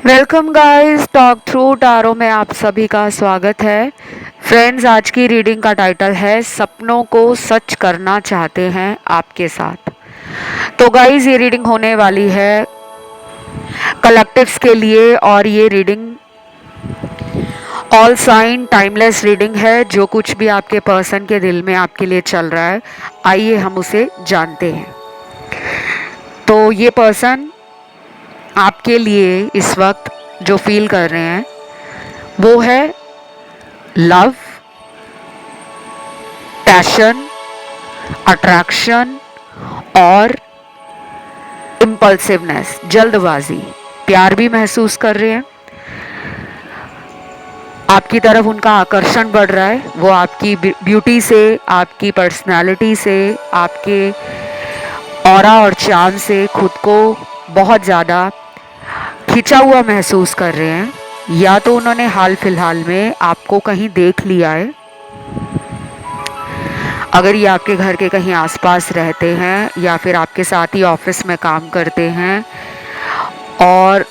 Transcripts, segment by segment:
Welcome guys, talk through tarot में आप सभी का स्वागत है। फ्रेंड्स, आज की रीडिंग का टाइटल है सपनों को सच करना चाहते हैं आपके साथ। तो गाइस, ये रीडिंग होने वाली है कलेक्टिव्स के लिए और ये reading all sign timeless reading है। जो कुछ भी आपके पर्सन के दिल में आपके लिए चल रहा है, आइए हम उसे जानते हैं। तो ये पर्सन आपके लिए इस वक्त जो फील कर रहे हैं वो है लव, पैशन, अट्रैक्शन और इम्पल्सिवनेस, जल्दबाजी। प्यार भी महसूस कर रहे हैं, आपकी तरफ उनका आकर्षण बढ़ रहा है। वो आपकी ब्यूटी से, आपकी पर्सनालिटी से, आपके ऑरा और चार्म से खुद को बहुत ज़्यादा खिंचा हुआ महसूस कर रहे हैं। या तो उन्होंने हाल फिलहाल में आपको कहीं देख लिया है, अगर ये आपके घर के कहीं आसपास रहते हैं या फिर आपके साथ ही ऑफिस में काम करते हैं। और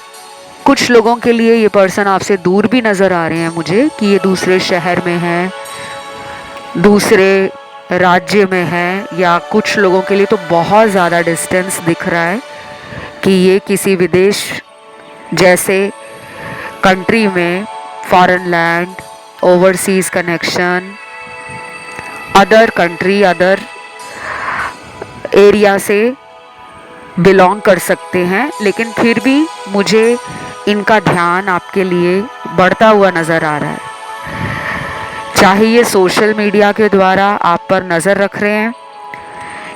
कुछ लोगों के लिए ये पर्सन आपसे दूर भी नज़र आ रहे हैं मुझे, कि ये दूसरे शहर में है, दूसरे राज्य में है, या कुछ लोगों के लिए तो बहुत ज़्यादा डिस्टेंस दिख रहा है कि ये किसी विदेश जैसे कंट्री में, foreign land, overseas connection, other country, other area से बिलोंग कर सकते हैं। लेकिन फिर भी मुझे इनका ध्यान आपके लिए बढ़ता हुआ नज़र आ रहा है। चाहे ये सोशल मीडिया के द्वारा आप पर नज़र रख रहे हैं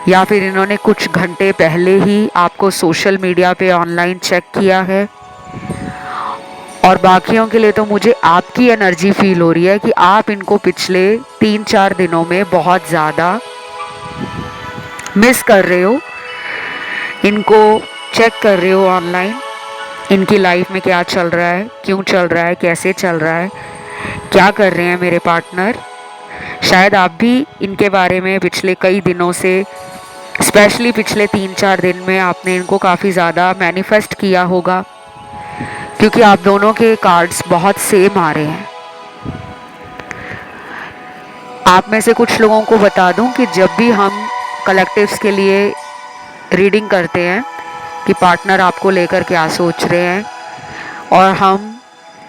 या फिर इन्होंने कुछ घंटे पहले ही आपको सोशल मीडिया पे ऑनलाइन चेक किया है। और बाकियों के लिए तो मुझे आपकी एनर्जी फील हो रही है कि आप इनको पिछले 3-4 दिनों में बहुत ज़्यादा मिस कर रहे हो, इनको चेक कर रहे हो ऑनलाइन। इनकी लाइफ में क्या चल रहा है, क्यों चल रहा है, कैसे चल रहा है, क्या कर रहे हैं मेरे पार्टनर। शायद आप भी इनके बारे में पिछले कई दिनों से, स्पेशली पिछले 3-4 दिन में आपने इनको काफ़ी ज़्यादा मैनिफेस्ट किया होगा, क्योंकि आप दोनों के कार्ड्स बहुत सेम आ रहे हैं। आप में से कुछ लोगों को बता दूं कि जब भी हम कलेक्टिव्स के लिए रीडिंग करते हैं कि पार्टनर आपको लेकर क्या सोच रहे हैं, और हम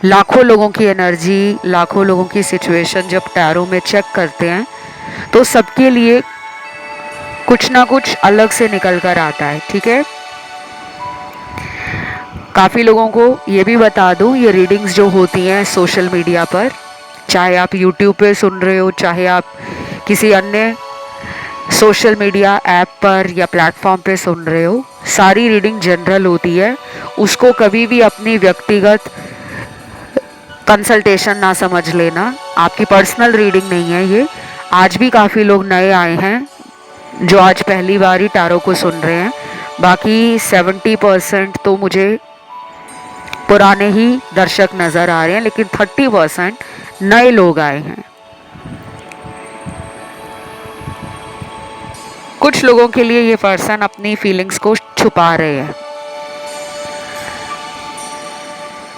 लाखों लोगों की एनर्जी, लाखों लोगों की सिचुएशन जब टैरो में चेक करते हैं, तो सबके लिए कुछ ना कुछ अलग से निकल कर आता है। ठीक है, काफ़ी लोगों को ये भी बता दूं, ये रीडिंग्स जो होती हैं सोशल मीडिया पर, चाहे आप यूट्यूब पे सुन रहे हो, चाहे आप किसी अन्य सोशल मीडिया ऐप पर या प्लेटफॉर्म पे सुन रहे हो, सारी रीडिंग जनरल होती है। उसको कभी भी अपनी व्यक्तिगत कंसल्टेशन ना समझ लेना, आपकी पर्सनल रीडिंग नहीं है ये। आज भी काफ़ी लोग नए आए हैं जो आज पहली बार ही टारो को सुन रहे हैं। बाकी 70% तो मुझे पुराने ही दर्शक नज़र आ रहे हैं, लेकिन 30% नए लोग आए हैं। कुछ लोगों के लिए ये पर्सन अपनी फीलिंग्स को छुपा रहे हैं,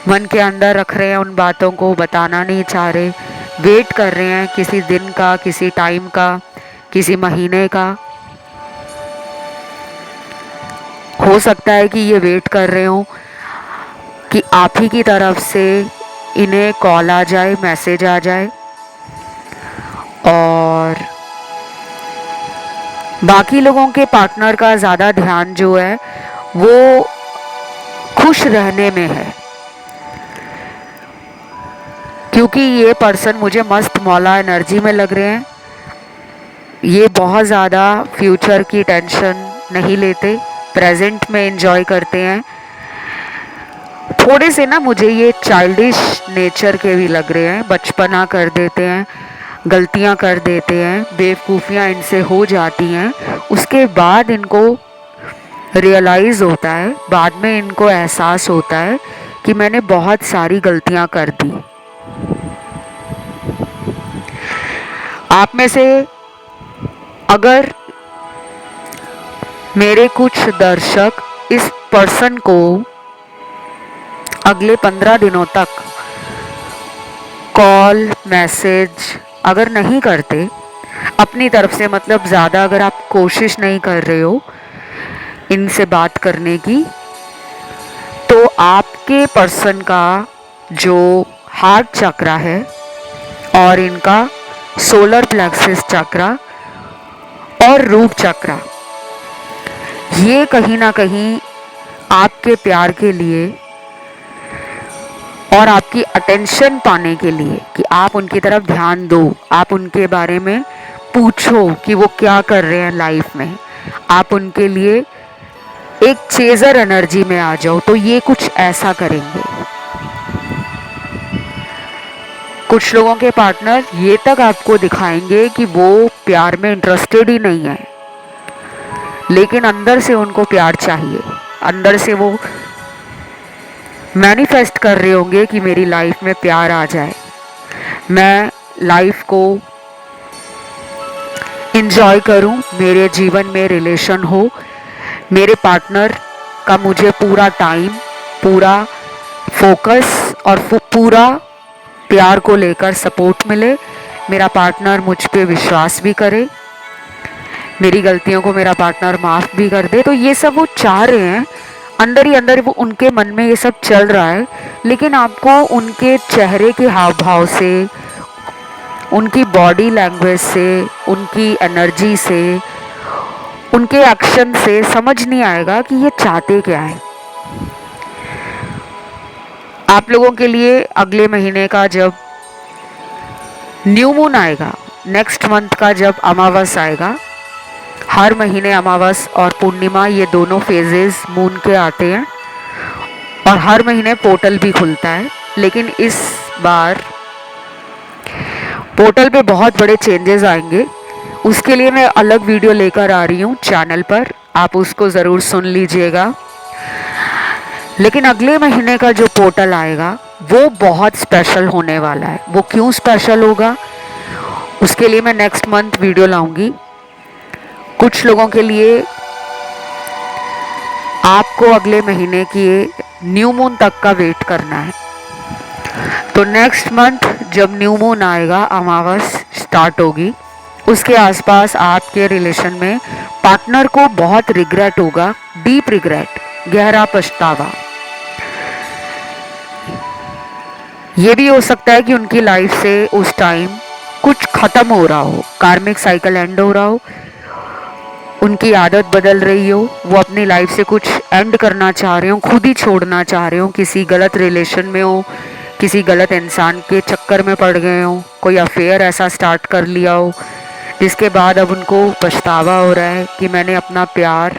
मन के अंदर रख रहे हैं, उन बातों को बताना नहीं चाह रहे, वेट कर रहे हैं किसी दिन का, किसी टाइम का, किसी महीने का। हो सकता है कि ये वेट कर रहे हो कि आप ही की तरफ से इन्हें कॉल आ जाए, मैसेज आ जाए, और बाकी लोगों के पार्टनर का ज़्यादा ध्यान जो है वो खुश रहने में है, क्योंकि ये पर्सन मुझे मस्त मौला एनर्जी में लग रहे हैं। ये बहुत ज़्यादा फ्यूचर की टेंशन नहीं लेते, प्रेजेंट में एंजॉय करते हैं। थोड़े से ना मुझे ये चाइल्डिश नेचर के भी लग रहे हैं, बचपना कर देते हैं, गलतियां कर देते हैं, बेवकूफ़ियाँ इनसे हो जाती हैं। उसके बाद इनको रियलाइज़ होता है, बाद में इनको एहसास होता है कि मैंने बहुत सारी गलतियां कर दी। आप में से अगर मेरे कुछ दर्शक इस पर्सन को अगले 15 दिनों तक कॉल मैसेज अगर नहीं करते अपनी तरफ से, मतलब ज़्यादा अगर आप कोशिश नहीं कर रहे हो इनसे बात करने की, तो आपके पर्सन का जो हार्ट चक्रा है और इनका सोलर प्लेक्सस चक्रा और रूट चक्रा, ये कहीं ना कहीं आपके प्यार के लिए और आपकी अटेंशन पाने के लिए कि आप उनकी तरफ ध्यान दो, आप उनके बारे में पूछो कि वो क्या कर रहे हैं लाइफ में, आप उनके लिए एक चेजर एनर्जी में आ जाओ, तो ये कुछ ऐसा करेंगे। कुछ लोगों के पार्टनर ये तक आपको दिखाएंगे कि वो प्यार में इंटरेस्टेड ही नहीं है, लेकिन अंदर से उनको प्यार चाहिए, अंदर से वो मैनिफेस्ट कर रहे होंगे कि मेरी लाइफ में प्यार आ जाए, मैं लाइफ को इंजॉय करूं, मेरे जीवन में रिलेशन हो, मेरे पार्टनर का मुझे पूरा टाइम, पूरा फोकस और पूरा प्यार को लेकर सपोर्ट मिले, मेरा पार्टनर मुझ पे विश्वास भी करे, मेरी गलतियों को मेरा पार्टनर माफ़ भी कर दे। तो ये सब वो चाह रहे हैं, अंदर ही अंदर वो उनके मन में ये सब चल रहा है, लेकिन आपको उनके चेहरे के हाव भाव से, उनकी बॉडी लैंग्वेज से, उनकी एनर्जी से, उनके एक्शन से समझ नहीं आएगा कि ये चाहते क्या है। आप लोगों के लिए अगले महीने का जब न्यू मून आएगा, नेक्स्ट मंथ का जब अमावस आएगा, हर महीने अमावस और पूर्णिमा ये दोनों फेजेस मून के आते हैं और हर महीने पोर्टल भी खुलता है, लेकिन इस बार पोर्टल पे बहुत बड़े चेंजेस आएंगे। उसके लिए मैं अलग वीडियो लेकर आ रही हूँ चैनल पर, आप उसको ज़रूर सुन लीजिएगा। लेकिन अगले महीने का जो पोर्टल आएगा वो बहुत स्पेशल होने वाला है। वो क्यों स्पेशल होगा उसके लिए मैं नेक्स्ट मंथ वीडियो लाऊंगी। कुछ लोगों के लिए आपको अगले महीने की न्यू मून तक का वेट करना है। तो नेक्स्ट मंथ जब न्यू मून आएगा, अमावस स्टार्ट होगी, उसके आसपास आपके रिलेशन में पार्टनर को बहुत रिग्रेट होगा, डीप रिग्रेट, गहरा पछतावा। ये भी हो सकता है कि उनकी लाइफ से उस टाइम कुछ खत्म हो रहा हो, कार्मिक साइकिल एंड हो रहा हो, उनकी आदत बदल रही हो, वो अपनी लाइफ से कुछ एंड करना चाह रहे हो, खुद ही छोड़ना चाह रहे हो, किसी गलत रिलेशन में हो, किसी गलत इंसान के चक्कर में पड़ गए हो, कोई अफेयर ऐसा स्टार्ट कर लिया हो जिसके बाद अब उनको पछतावा हो रहा है कि मैंने अपना प्यार,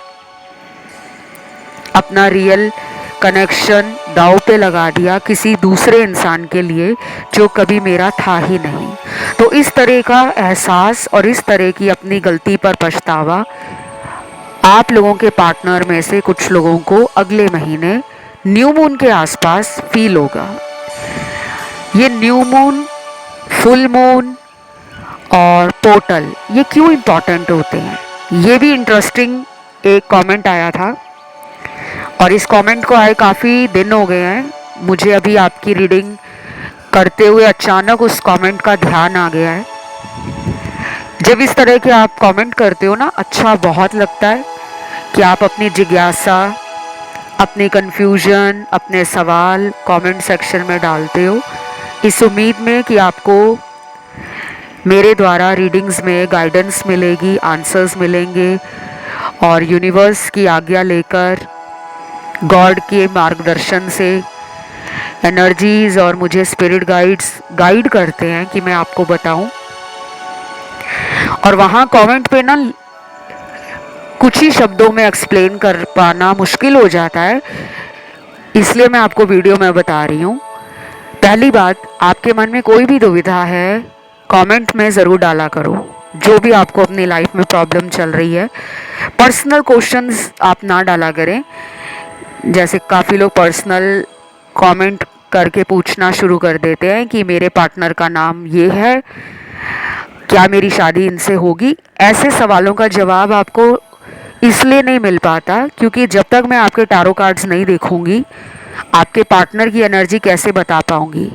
अपना रियल कनेक्शन दांव पे लगा दिया किसी दूसरे इंसान के लिए जो कभी मेरा था ही नहीं। तो इस तरह का एहसास और इस तरह की अपनी गलती पर पछतावा आप लोगों के पार्टनर में से कुछ लोगों को अगले महीने न्यू मून के आसपास फील होगा। ये न्यू मून, फुल मून और पोर्टल ये क्यों इम्पॉर्टेंट होते हैं, ये भी इंटरेस्टिंग एक कमेंट आया था और इस कमेंट को आए काफ़ी दिन हो गए हैं। मुझे अभी आपकी रीडिंग करते हुए अचानक उस कमेंट का ध्यान आ गया है। जब इस तरह के आप कमेंट करते हो ना, अच्छा बहुत लगता है कि आप अपनी जिज्ञासा, अपनी कन्फ्यूजन, अपने सवाल कमेंट सेक्शन में डालते हो, इस उम्मीद में कि आपको मेरे द्वारा रीडिंग्स में गाइडेंस मिलेगी, आंसर्स मिलेंगे और यूनिवर्स की आज्ञा लेकर, गॉड के मार्गदर्शन से एनर्जीज और मुझे स्पिरिट गाइड्स गाइड करते हैं कि मैं आपको बताऊं। और वहाँ कमेंट पे ना कुछ ही शब्दों में एक्सप्लेन कर पाना मुश्किल हो जाता है, इसलिए मैं आपको वीडियो में बता रही हूँ। पहली बात, आपके मन में कोई भी दुविधा है कमेंट में ज़रूर डाला करो, जो भी आपको अपनी लाइफ में प्रॉब्लम चल रही है। पर्सनल क्वेश्चंस आप ना डाला करें, जैसे काफ़ी लोग पर्सनल कमेंट करके पूछना शुरू कर देते हैं कि मेरे पार्टनर का नाम ये है, क्या मेरी शादी इनसे होगी। ऐसे सवालों का जवाब आपको इसलिए नहीं मिल पाता क्योंकि जब तक मैं आपके टैरो कार्ड्स नहीं देखूंगी आपके पार्टनर की एनर्जी कैसे बता पाऊंगी?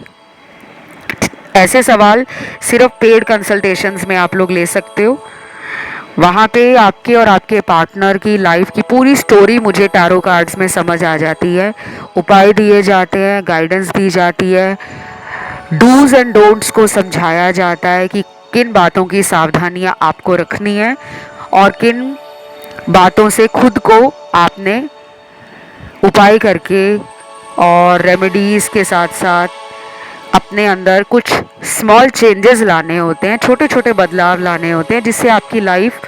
ऐसे सवाल सिर्फ पेड कंसल्टेशंस में आप लोग ले सकते हो। वहाँ पे आपके और आपके पार्टनर की लाइफ की पूरी स्टोरी मुझे टैरो कार्ड्स में समझ आ जाती है, उपाय दिए जाते हैं, गाइडेंस दी जाती है, डूज एंड डोंट्स को समझाया जाता है कि किन बातों की सावधानियां आपको रखनी है और किन बातों से खुद को आपने उपाय करके और रेमेडीज़ के साथ साथ अपने अंदर कुछ स्मॉल चेंजेस लाने होते हैं, छोटे छोटे बदलाव लाने होते हैं, जिससे आपकी लाइफ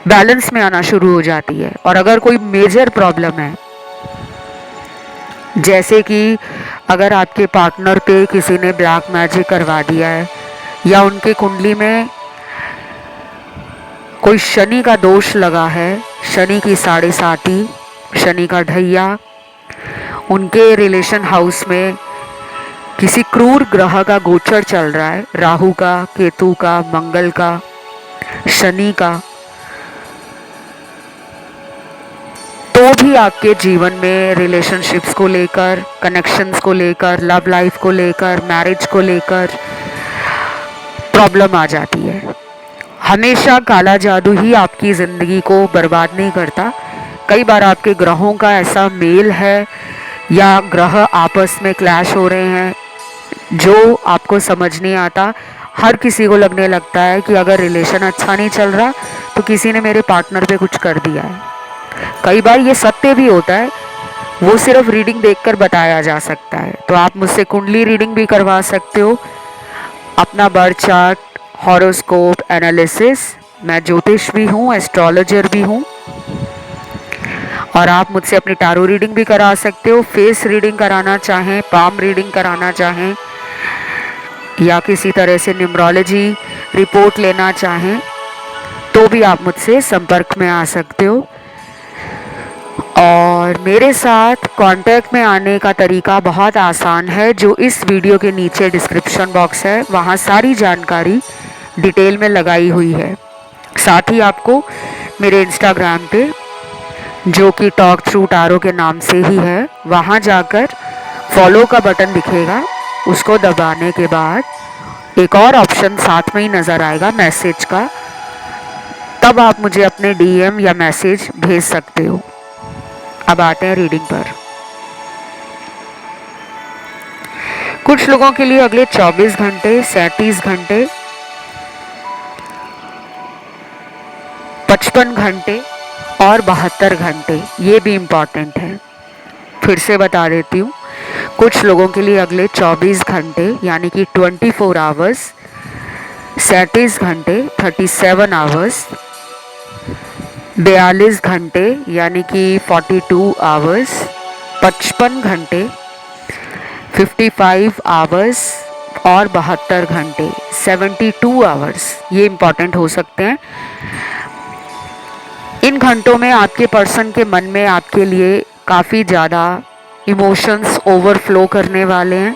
बैलेंस में आना शुरू हो जाती है। और अगर कोई मेजर प्रॉब्लम है, जैसे कि अगर आपके पार्टनर पे किसी ने ब्लैक मैजिक करवा दिया है या उनके कुंडली में कोई शनि का दोष लगा है, शनि की साढ़े साती, शनि का ढैया, उनके रिलेशन हाउस में किसी क्रूर ग्रह का गोचर चल रहा है, राहु का, केतु का, मंगल का, शनि का, तो भी आपके जीवन में रिलेशनशिप्स को लेकर, कनेक्शंस को लेकर, लव लाइफ को लेकर, मैरिज को लेकर प्रॉब्लम आ जाती है। हमेशा काला जादू ही आपकी ज़िंदगी को बर्बाद नहीं करता। कई बार आपके ग्रहों का ऐसा मेल है या ग्रह आपस में क्लैश हो रहे हैं जो आपको समझ नहीं आता। हर किसी को लगने लगता है कि अगर रिलेशन अच्छा नहीं चल रहा तो किसी ने मेरे पार्टनर पे कुछ कर दिया है। कई बार ये सत्य भी होता है, वो सिर्फ रीडिंग देखकर बताया जा सकता है। तो आप मुझसे कुंडली रीडिंग भी करवा सकते हो, अपना बर्थ चार्ट, हॉरोस्कोप एनालिसिस, मैं ज्योतिष भी हूँ, एस्ट्रोलॉजर भी हूँ, और आप मुझसे अपनी टैरो रीडिंग भी करा सकते हो। फेस रीडिंग कराना चाहें, पाम रीडिंग कराना चाहें या किसी तरह से न्यूमरोलॉजी रिपोर्ट लेना चाहें तो भी आप मुझसे संपर्क में आ सकते हो। और मेरे साथ कांटेक्ट में आने का तरीका बहुत आसान है, जो इस वीडियो के नीचे डिस्क्रिप्शन बॉक्स है, वहाँ सारी जानकारी डिटेल में लगाई हुई है। साथ ही आपको मेरे इंस्टाग्राम पे, जो कि टॉक थ्रू टैरो के नाम से ही है, वहाँ जाकर फॉलो का बटन दिखेगा, उसको दबाने के बाद एक और ऑप्शन साथ में ही नज़र आएगा मैसेज का, तब आप मुझे अपने डीएम या मैसेज भेज सकते हो। अब आते हैं रीडिंग पर। कुछ लोगों के लिए अगले 24 घंटे, 37 घंटे, 55 घंटे और 72 घंटे, ये भी इम्पॉर्टेंट है। फिर से बता देती हूँ, कुछ लोगों के लिए अगले 24 घंटे यानी कि 24 आवर्स, 37 घंटे 37 आवर्स, 42 घंटे यानी कि 42 आवर्स, 55 घंटे 55 आवर्स और 72 घंटे 72 आवर्स, ये इम्पॉर्टेंट हो सकते हैं। इन घंटों में आपके पर्सन के मन में आपके लिए काफ़ी ज़्यादा इमोशंस ओवरफ्लो करने वाले हैं,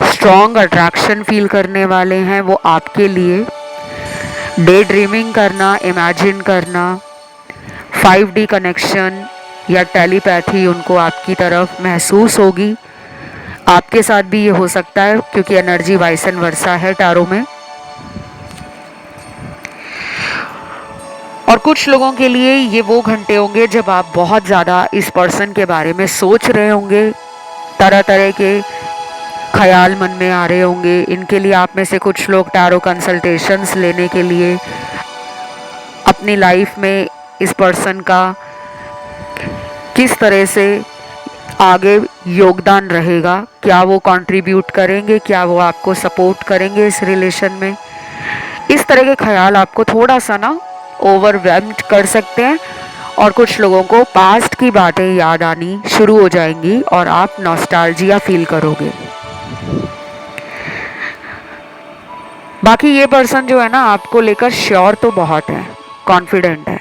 स्ट्रॉन्ग अट्रैक्शन फील करने वाले हैं वो आपके लिए। डे ड्रीमिंग करना, इमेजिन करना, 5D कनेक्शन या टेलीपैथी उनको आपकी तरफ महसूस होगी। आपके साथ भी ये हो सकता है क्योंकि एनर्जी वाइस एंड वर्सा है टैरो में। और कुछ लोगों के लिए ये वो घंटे होंगे जब आप बहुत ज़्यादा इस पर्सन के बारे में सोच रहे होंगे, तरह तरह के ख्याल मन में आ रहे होंगे। इनके लिए आप में से कुछ लोग टैरो कंसल्टेशंस लेने के लिए अपनी लाइफ में इस पर्सन का किस तरह से आगे योगदान रहेगा, क्या वो कंट्रीब्यूट करेंगे, क्या वो आपको सपोर्ट करेंगे इस रिलेशन में, इस तरह के ख्याल आपको थोड़ा सा ना ओवरवेल्म्ड कर सकते हैं। और कुछ लोगों को पास्ट की बातें याद आनी शुरू हो जाएंगी और आप नॉस्टैल्जिया फील करोगे। बाकी ये पर्सन जो है ना, आपको लेकर श्योर तो बहुत है, कॉन्फिडेंट है।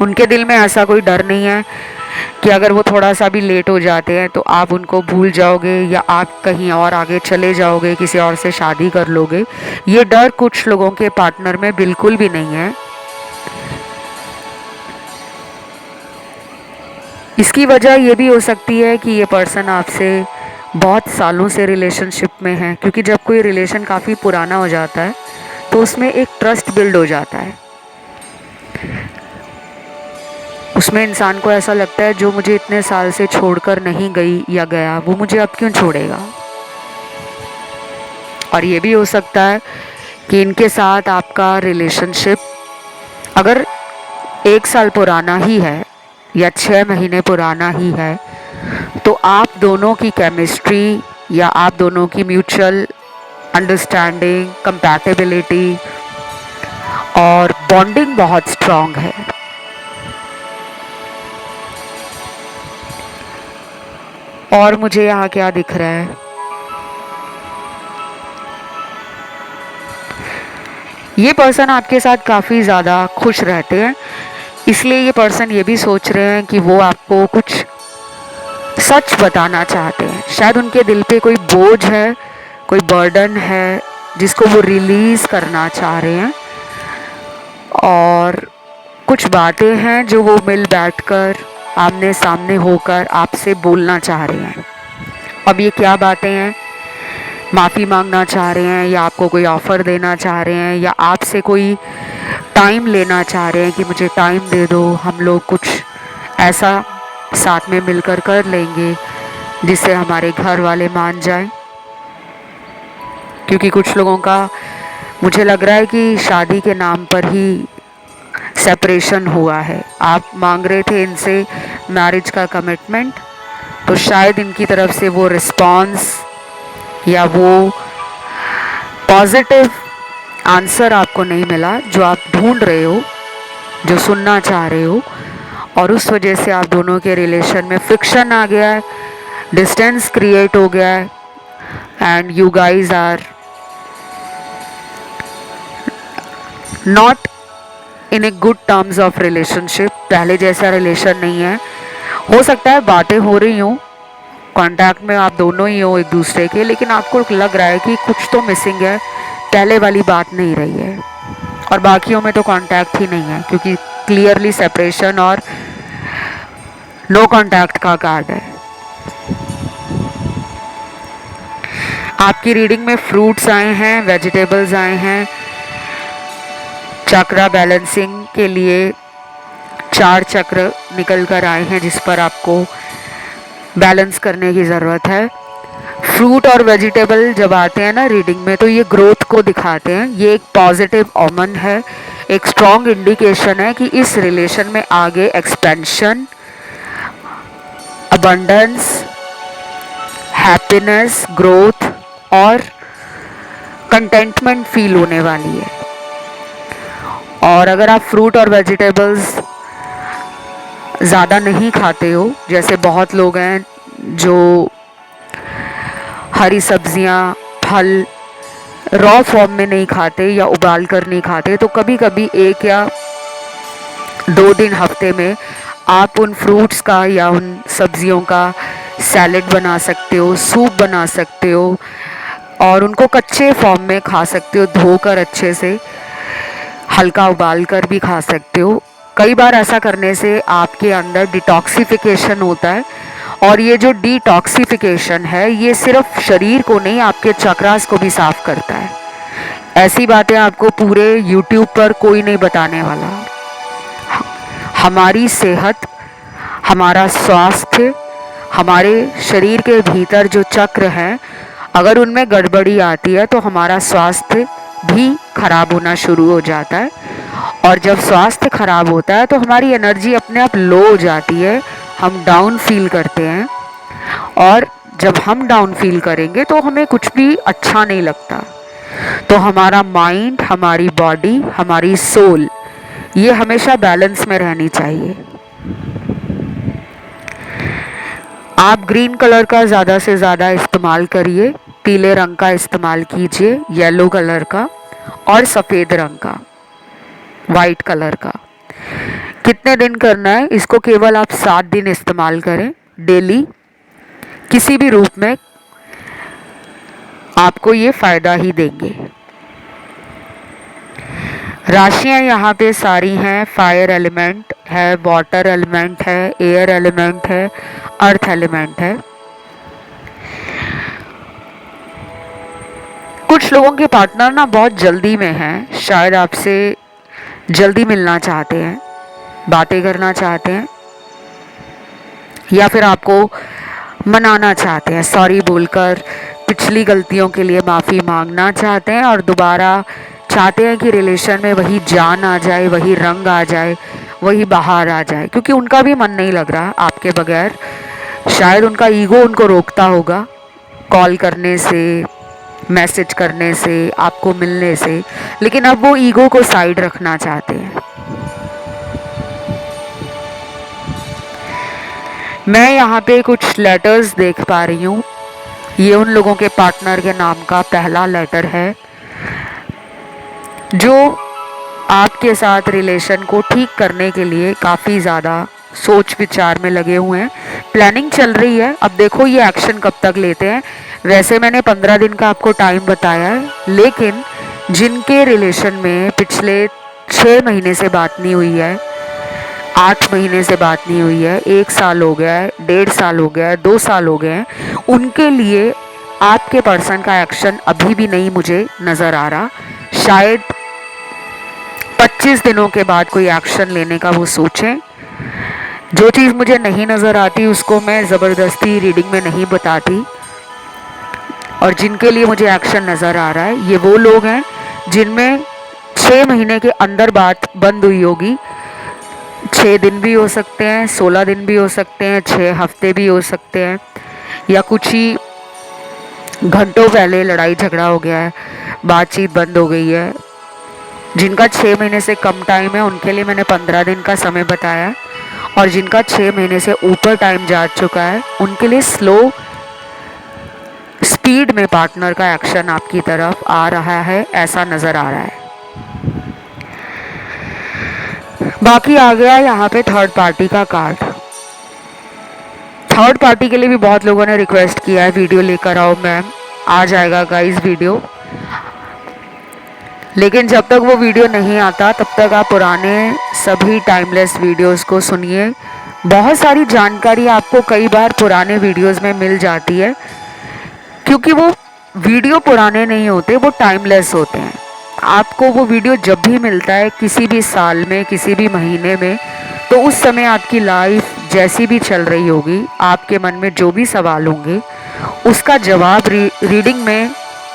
उनके दिल में ऐसा कोई डर नहीं है कि अगर वो थोड़ा सा भी लेट हो जाते हैं तो आप उनको भूल जाओगे या आप कहीं और आगे चले जाओगे, किसी और से शादी कर लोगे। ये डर कुछ लोगों के पार्टनर में बिल्कुल भी नहीं है। इसकी वजह ये भी हो सकती है कि ये पर्सन आपसे बहुत सालों से रिलेशनशिप में है, क्योंकि जब कोई रिलेशन काफ़ी पुराना हो जाता है तो उसमें एक ट्रस्ट बिल्ड हो जाता है। उसमें इंसान को ऐसा लगता है जो मुझे इतने साल से छोड़कर नहीं गई या गया वो मुझे अब क्यों छोड़ेगा। और ये भी हो सकता है कि इनके साथ आपका रिलेशनशिप अगर 1 साल पुराना ही है या 6 महीने पुराना ही है, तो आप दोनों की केमिस्ट्री या आप दोनों की म्यूचुअल अंडरस्टैंडिंग, कंपैटिबिलिटी और बॉन्डिंग बहुत स्ट्रांग है। और मुझे यहाँ क्या दिख रहा है, ये पर्सन आपके साथ काफ़ी ज़्यादा खुश रहते हैं, इसलिए ये पर्सन ये भी सोच रहे हैं कि वो आपको कुछ सच बताना चाहते हैं। शायद उनके दिल पे कोई बोझ है, कोई बर्डन है जिसको वो रिलीज़ करना चाह रहे हैं, और कुछ बातें हैं जो वो मिल बैठकर आमने सामने होकर आपसे बोलना चाह रहे हैं। अब ये क्या बातें हैं, माफ़ी मांगना चाह रहे हैं या आपको कोई ऑफ़र देना चाह रहे हैं या आपसे कोई टाइम लेना चाह रहे हैं कि मुझे टाइम दे दो, हम लोग कुछ ऐसा साथ में मिलकर कर लेंगे जिससे हमारे घर वाले मान जाएं। क्योंकि कुछ लोगों का मुझे लग रहा है कि शादी के नाम पर ही सेपरेशन हुआ है। आप मांग रहे थे इनसे मैरिज का कमिटमेंट, तो शायद इनकी तरफ से वो रिस्पॉन्स या वो पॉजिटिव आंसर आपको नहीं मिला जो आप ढूंढ रहे हो, जो सुनना चाह रहे हो, और उस वजह से आप दोनों के रिलेशन में फ्रिक्शन आ गया है, डिस्टेंस क्रिएट हो गया है, and you guys are not in a good terms of relationship. पहले जैसा रिलेशन नहीं है। हो सकता है बातें हो रही हों, कांटेक्ट में आप दोनों ही हो एक दूसरे के, लेकिन आपको लग रहा है कि कुछ तो मिसिंग है, पहले वाली बात नहीं रही है। और बाकियों में तो कांटेक्ट ही नहीं है, क्योंकि क्लियरली सेपरेशन और नो कांटेक्ट का कार्ड है। आपकी रीडिंग में फ्रूट्स आए हैं, वेजिटेबल्स आए हैं, चक्र बैलेंसिंग के लिए 4 चक्र निकल कर आए हैं जिस पर आपको बैलेंस करने की ज़रूरत है। फ्रूट और वेजिटेबल जब आते हैं ना रीडिंग में, तो ये ग्रोथ को दिखाते हैं। ये एक पॉजिटिव ओमन है, एक स्ट्रॉन्ग इंडिकेशन है कि इस रिलेशन में आगे एक्सपेंशन, अबंडेंस, हैप्पीनेस, ग्रोथ और कंटेंटमेंट फील होने वाली है। और अगर आप फ्रूट और वेजिटेबल्स ज़्यादा नहीं खाते हो, जैसे बहुत लोग हैं जो हरी सब्जियां, फल रॉ फॉर्म में नहीं खाते या उबाल कर नहीं खाते, तो कभी कभी 1 या 2 दिन हफ्ते में आप उन फ्रूट्स का या उन सब्जियों का सैलेड बना सकते हो, सूप बना सकते हो, और उनको कच्चे फॉर्म में खा सकते हो, धोकर अच्छे से हल्का उबाल कर भी खा सकते हो। कई बार ऐसा करने से आपके अंदर डिटॉक्सिफिकेशन होता है, और ये जो डिटॉक्सिफिकेशन है ये सिर्फ शरीर को नहीं, आपके चक्रास को भी साफ करता है। ऐसी बातें आपको पूरे YouTube पर कोई नहीं बताने वाला। हमारी सेहत, हमारा स्वास्थ्य, हमारे शरीर के भीतर जो चक्र हैं, अगर उनमें गड़बड़ी आती है तो हमारा स्वास्थ्य भी खराब होना शुरू हो जाता है। और जब स्वास्थ्य खराब होता है तो हमारी एनर्जी अपने आप लो हो जाती है, हम डाउन फील करते हैं, और जब हम डाउन फील करेंगे तो हमें कुछ भी अच्छा नहीं लगता। तो हमारा माइंड, हमारी बॉडी, हमारी सोल, ये हमेशा बैलेंस में रहनी चाहिए। आप ग्रीन कलर का ज़्यादा से ज़्यादा इस्तेमाल करिए, पीले रंग का इस्तेमाल कीजिए, येलो कलर का, और सफ़ेद रंग का, वाइट कलर का। कितने दिन करना है इसको? केवल आप 7 दिन इस्तेमाल करें डेली, किसी भी रूप में आपको ये फ़ायदा ही देंगे। राशियां यहाँ पे सारी हैं, फायर एलिमेंट है, वाटर एलिमेंट है, एयर एलिमेंट है, अर्थ एलिमेंट है। कुछ लोगों के पार्टनर ना बहुत जल्दी में हैं, शायद आपसे जल्दी मिलना चाहते हैं, बातें करना चाहते हैं, या फिर आपको मनाना चाहते हैं, सॉरी बोलकर पिछली गलतियों के लिए माफ़ी मांगना चाहते हैं और दोबारा चाहते हैं कि रिलेशन में वही जान आ जाए, वही रंग आ जाए, वही बाहर आ जाए, क्योंकि उनका भी मन नहीं लग रहा आपके बगैर। शायद उनका ईगो उनको रोकता होगा कॉल करने से, मैसेज करने से, आपको मिलने से, लेकिन अब वो ईगो को साइड रखना चाहते हैं। मैं यहाँ पे कुछ लेटर्स देख पा रही हूँ। ये उन लोगों के पार्टनर के नाम का पहला लेटर है जो आपके साथ रिलेशन को ठीक करने के लिए काफ़ी ज़्यादा सोच विचार में लगे हुए हैं, प्लानिंग चल रही है। अब देखो ये एक्शन कब तक लेते हैं। वैसे मैंने 15 दिन का आपको टाइम बताया है, लेकिन जिनके रिलेशन में पिछले 6 महीने से बात नहीं हुई है, 8 महीने से बात नहीं हुई है, 1 साल हो गया है, 1.5 साल हो गया है, 2 साल हो गए हैं, उनके लिए आपके पर्सन का एक्शन अभी भी नहीं मुझे नज़र आ रहा। शायद 25 दिनों के बाद कोई एक्शन लेने का वो सोचें। जो चीज़ मुझे नहीं नज़र आती उसको मैं ज़बरदस्ती रीडिंग में नहीं बताती। और जिनके लिए मुझे एक्शन नज़र आ रहा है, ये वो लोग हैं जिनमें 6 महीने के अंदर बात बंद हुई होगी। 6 दिन भी हो सकते हैं, 16 दिन भी हो सकते हैं, 6 हफ्ते भी हो सकते हैं, या कुछ ही घंटों पहले लड़ाई झगड़ा हो गया है, बातचीत बंद हो गई है। जिनका 6 महीने से कम टाइम है उनके लिए मैंने 15 दिन का समय बताया, और जिनका 6 महीने से ऊपर टाइम जा चुका है उनके लिए स्लो स्पीड में पार्टनर का एक्शन आपकी तरफ आ रहा है, ऐसा नज़र आ रहा है। बाकी आ गया यहाँ पे थर्ड पार्टी का कार्ड। थर्ड पार्टी के लिए भी बहुत लोगों ने रिक्वेस्ट किया है वीडियो लेकर आओ मैम। आ जाएगा गाइस वीडियो, लेकिन जब तक वो वीडियो नहीं आता तब तक आप पुराने सभी टाइमलेस वीडियोस को सुनिए। बहुत सारी जानकारी आपको कई बार पुराने वीडियोस में मिल जाती है, क्योंकि वो वीडियो पुराने नहीं होते, वो टाइमलेस होते हैं। आपको वो वीडियो जब भी मिलता है, किसी भी साल में, किसी भी महीने में, तो उस समय आपकी लाइफ जैसी भी चल रही होगी, आपके मन में जो भी सवाल होंगे उसका जवाब रीडिंग में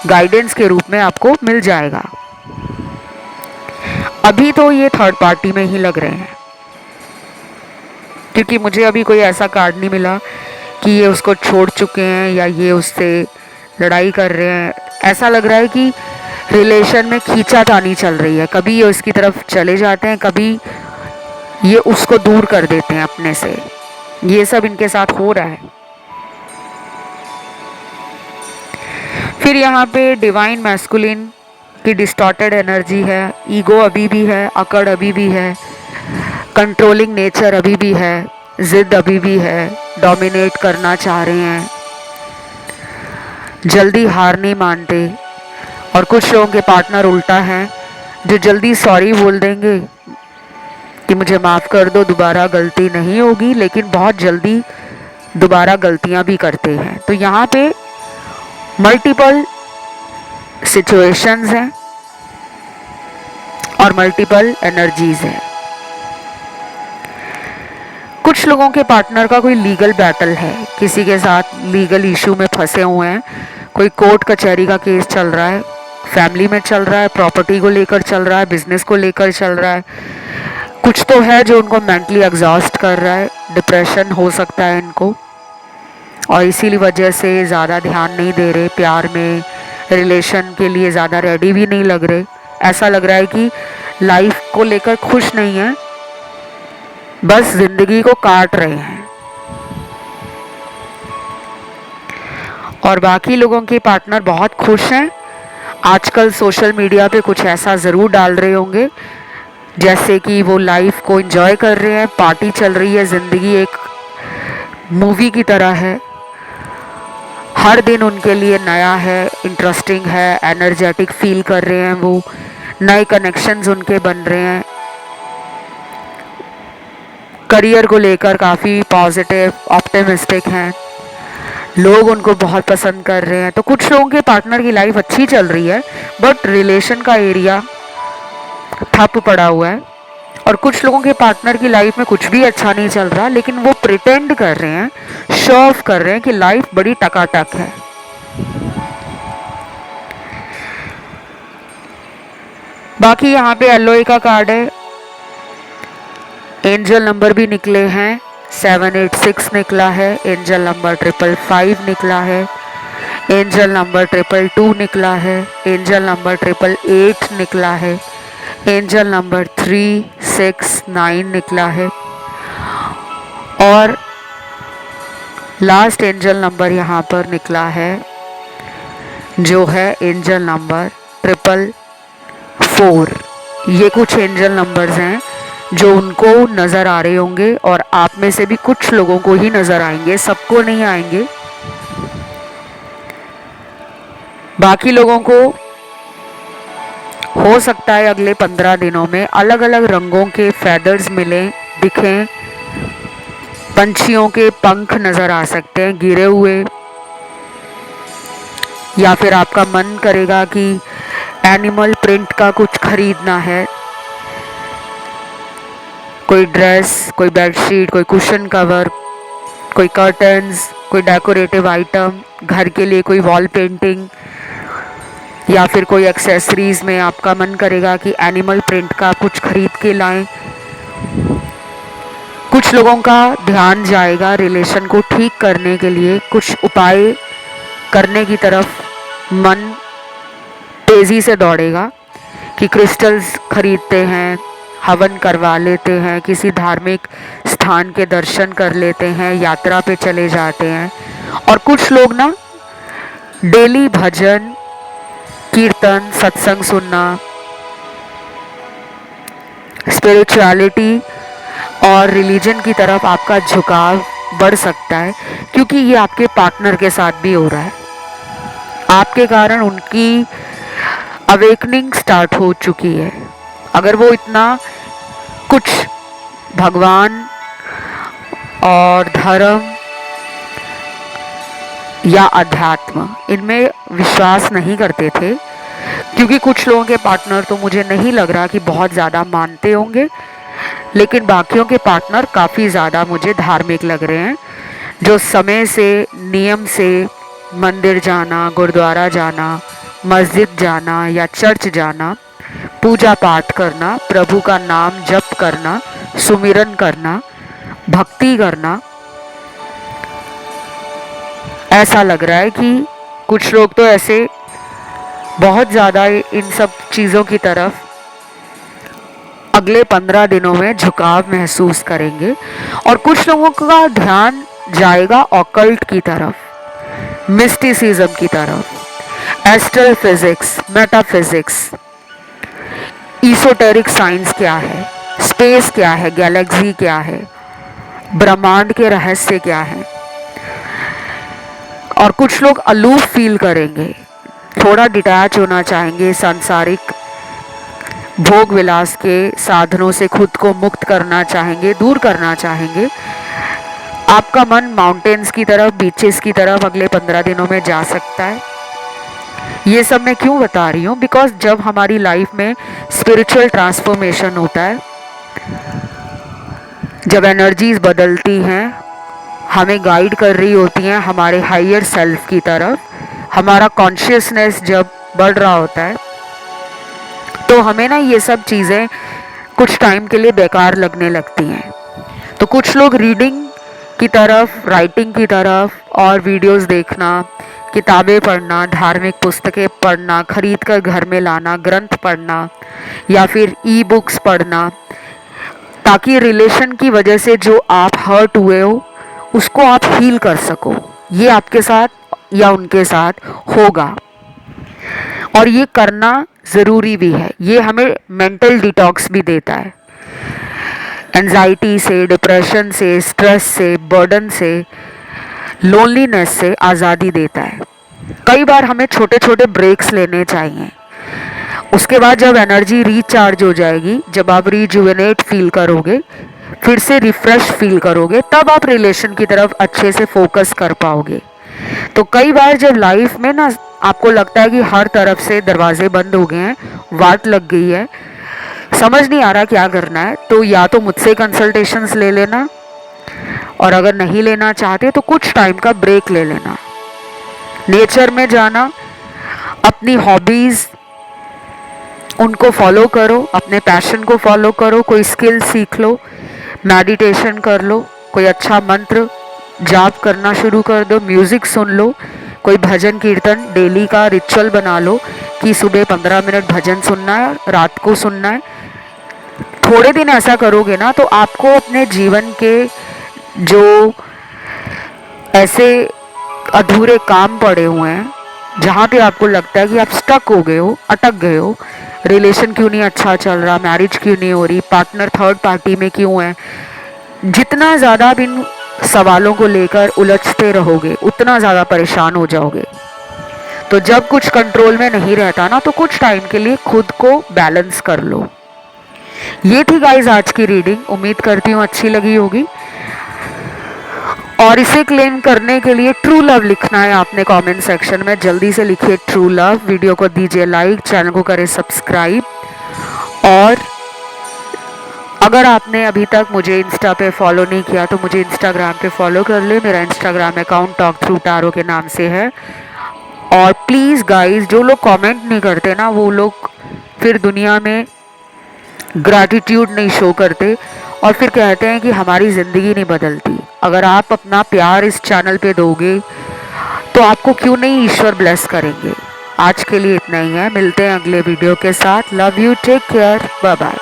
गाइडेंस के रूप में आपको मिल जाएगा। अभी तो ये थर्ड पार्टी में ही लग रहे हैं, क्योंकि मुझे अभी कोई ऐसा कार्ड नहीं मिला कि ये उसको छोड़ चुके हैं या ये उससे लड़ाई कर रहे हैं। ऐसा लग रहा है कि रिलेशन में खींचातानी चल रही है, कभी ये उसकी तरफ चले जाते हैं, कभी ये उसको दूर कर देते हैं अपने से। ये सब इनके साथ हो रहा है। फिर यहाँ पे डिवाइन मैस्कुलिन की डिस्टॉर्टेड एनर्जी है, ईगो अभी भी है, अकड़ अभी भी है, कंट्रोलिंग नेचर अभी भी है, जिद अभी भी है, डोमिनेट करना चाह रहे हैं, जल्दी हार नहीं मानते। और कुछ लोगों के पार्टनर उल्टा हैं जो जल्दी सॉरी बोल देंगे कि मुझे माफ़ कर दो, दोबारा गलती नहीं होगी, लेकिन बहुत जल्दी दोबारा गलतियां भी करते हैं। तो यहाँ पे मल्टीपल सिचुएशंस हैं और मल्टीपल एनर्जीज हैं। कुछ लोगों के पार्टनर का कोई लीगल बैटल है, किसी के साथ लीगल इशू में फंसे हुए हैं, कोई कोर्ट कचहरी का केस चल रहा है, फैमिली में चल रहा है, प्रॉपर्टी को लेकर चल रहा है, बिजनेस को लेकर चल रहा है। कुछ तो है जो उनको मेंटली एग्जॉस्ट कर रहा है, डिप्रेशन हो सकता है इनको, और इसीलिए वजह से ज़्यादा ध्यान नहीं दे रहे प्यार में, रिलेशन के लिए ज़्यादा रेडी भी नहीं लग रहे। ऐसा लग रहा है कि लाइफ को लेकर खुश नहीं है, बस ज़िंदगी को काट रहे हैं। और बाकी लोगों के पार्टनर बहुत खुश हैं। आजकल सोशल मीडिया पे कुछ ऐसा ज़रूर डाल रहे होंगे जैसे कि वो लाइफ को एंजॉय कर रहे हैं, पार्टी चल रही है, ज़िंदगी एक मूवी की तरह है, हर दिन उनके लिए नया है, इंटरेस्टिंग है, एनर्जेटिक फील कर रहे हैं वो, नए कनेक्शंस उनके बन रहे हैं, करियर को लेकर काफ़ी पॉजिटिव ऑप्टिमिस्टिक हैं, लोग उनको बहुत पसंद कर रहे हैं। तो कुछ लोगों के पार्टनर की लाइफ अच्छी चल रही है बट रिलेशन का एरिया ठप पड़ा हुआ है, और कुछ लोगों के पार्टनर की लाइफ में कुछ भी अच्छा नहीं चल रहा, लेकिन वो प्रिटेंड कर रहे हैं, शो ऑफ कर रहे हैं कि लाइफ बड़ी टकाटक है। बाकी यहाँ पे एलओए का कार्ड है, एंजल नंबर भी निकले हैं, 786 निकला है, एंजल नंबर 555 निकला है, एंजल नंबर 222 निकला है, एंजल नंबर 888 निकला है, एंजल नंबर 369 निकला है, और लास्ट एंजल नंबर यहाँ पर निकला है जो है एंजल नंबर 444। ये कुछ एंजल नंबर्स हैं जो उनको नज़र आ रहे होंगे, और आप में से भी कुछ लोगों को ही नज़र आएंगे, सबको नहीं आएंगे। बाकी लोगों को हो सकता है अगले 15 दिनों में अलग अलग रंगों के फेदर्स मिलें, दिखें, पंछियों के पंख नज़र आ सकते हैं गिरे हुए, या फिर आपका मन करेगा कि एनिमल प्रिंट का कुछ खरीदना है, कोई ड्रेस, कोई बेडशीट, कोई कुशन कवर, कोई कर्टन्स, कोई डेकोरेटिव आइटम, घर के लिए कोई वॉल पेंटिंग, या फिर कोई एक्सेसरीज में आपका मन करेगा कि एनिमल प्रिंट का कुछ खरीद के लाएं। कुछ लोगों का ध्यान जाएगा रिलेशन को ठीक करने के लिए, कुछ उपाय करने की तरफ मन तेज़ी से दौड़ेगा कि क्रिस्टल्स खरीदते हैं, हवन करवा लेते हैं, किसी धार्मिक स्थान के दर्शन कर लेते हैं, यात्रा पे चले जाते हैं। और कुछ लोग ना डेली भजन कीर्तन सत्संग सुनना, स्पिरिचुअलिटी और रिलीजन की तरफ आपका झुकाव बढ़ सकता है, क्योंकि ये आपके पार्टनर के साथ भी हो रहा है। आपके कारण उनकी अवेकनिंग स्टार्ट हो चुकी है। अगर वो इतना कुछ भगवान और धर्म या अध्यात्म इनमें विश्वास नहीं करते थे, क्योंकि कुछ लोगों के पार्टनर तो मुझे नहीं लग रहा कि बहुत ज़्यादा मानते होंगे, लेकिन बाकियों के पार्टनर काफ़ी ज़्यादा मुझे धार्मिक लग रहे हैं, जो समय से नियम से मंदिर जाना, गुरुद्वारा जाना, मस्जिद जाना या चर्च जाना, पूजा पाठ करना, प्रभु का नाम जप करना, सुमिरन करना, भक्ति करना, ऐसा लग रहा है कि कुछ लोग तो ऐसे बहुत ज़्यादा इन सब चीज़ों की तरफ अगले 15 दिनों में झुकाव महसूस करेंगे। और कुछ लोगों का ध्यान जाएगा ऑकल्ट की तरफ, मिस्टिसिज्म की तरफ, astral physics, metaphysics, esoteric science क्या है, स्पेस क्या है, गैलेक्सी क्या है, ब्रह्मांड के रहस्य क्या है। और कुछ लोग अलूफ फील करेंगे, थोड़ा डिटैच होना चाहेंगे, सांसारिक भोग विलास के साधनों से खुद को मुक्त करना चाहेंगे, दूर करना चाहेंगे। आपका मन माउंटेन्स की तरफ, बीचेस की तरफ अगले 15 दिनों में जा सकता है। ये सब मैं क्यों बता रही हूँ, बिकॉज जब हमारी लाइफ में स्पिरिचुअल ट्रांसफॉर्मेशन होता है, जब एनर्जीज बदलती हैं, हमें गाइड कर रही होती हैं हमारे हायर सेल्फ की तरफ, हमारा कॉन्शियसनेस जब बढ़ रहा होता है, तो हमें ना ये सब चीज़ें कुछ टाइम के लिए बेकार लगने लगती हैं। तो कुछ लोग रीडिंग की तरफ, राइटिंग की तरफ और वीडियोस देखना, किताबें पढ़ना, धार्मिक पुस्तकें पढ़ना, खरीद कर घर में लाना, ग्रंथ पढ़ना या फिर ई बुक्स पढ़ना, ताकि रिलेशन की वजह से जो आप हर्ट हुए हो उसको आप हील कर सको। ये आपके साथ या उनके साथ होगा, और ये करना ज़रूरी भी है। ये हमें मेंटल डिटॉक्स भी देता है, एंजाइटी से, डिप्रेशन से, स्ट्रेस से, बर्डन से, लोनलीनेस से आज़ादी देता है। कई बार हमें छोटे छोटे ब्रेक्स लेने चाहिए, उसके बाद जब एनर्जी रिचार्ज हो जाएगी, जब आप रिजुवेनेट फील करोगे, फिर से रिफ्रेश फील करोगे, तब आप रिलेशन की तरफ अच्छे से फोकस कर पाओगे। तो कई बार जब लाइफ में ना आपको लगता है कि हर तरफ से दरवाजे बंद हो गए हैं, वाट लग गई है, समझ नहीं आ रहा क्या करना है, तो या तो मुझसे कंसल्टेशंस ले लेना, और अगर नहीं लेना चाहते तो कुछ टाइम का ब्रेक ले लेना। नेचर में जाना, अपनी हॉबीज़ उनको फॉलो करो, अपने पैशन को फॉलो करो, कोई स्किल सीख लो, मेडिटेशन कर लो, कोई अच्छा मंत्र जाप करना शुरू कर दो, म्यूज़िक सुन लो, कोई भजन कीर्तन डेली का रिचुअल बना लो कि सुबह 15 मिनट भजन सुनना है, रात को सुनना है। थोड़े दिन ऐसा करोगे ना तो आपको अपने जीवन के जो ऐसे अधूरे काम पड़े हुए हैं, जहाँ पे आपको लगता है कि आप स्टक हो गए हो, अटक गए हो, रिलेशन क्यों नहीं अच्छा चल रहा, मैरिज क्यों नहीं हो रही, पार्टनर थर्ड पार्टी में क्यों है, जितना ज़्यादा आप इन सवालों को लेकर उलझते रहोगे उतना ज़्यादा परेशान हो जाओगे। तो जब कुछ कंट्रोल में नहीं रहता ना, तो कुछ टाइम के लिए खुद को बैलेंस कर लो। ये थी गाइस आज की रीडिंग, उम्मीद करती हूँ अच्छी लगी होगी। और इसे क्लेम करने के लिए ट्रू लव लिखना है आपने कमेंट सेक्शन में, जल्दी से लिखिए ट्रू लव, वीडियो को दीजिए लाइक, चैनल को करें सब्सक्राइब, और अगर आपने अभी तक मुझे इंस्टा पे फॉलो नहीं किया तो मुझे इंस्टाग्राम पे फॉलो कर ले, मेरा Instagram account talk through tarot के नाम से है। और प्लीज़ गाइस, जो लोग कमेंट नहीं करते ना, वो लोग फिर दुनिया में ग्रैटिट्यूड नहीं शो करते और फिर कहते हैं कि हमारी ज़िंदगी नहीं बदलती। अगर आप अपना प्यार इस चैनल पे दोगे तो आपको क्यों नहीं ईश्वर ब्लेस करेंगे। आज के लिए इतना ही है, मिलते हैं अगले वीडियो के साथ। Love you, take care, bye bye.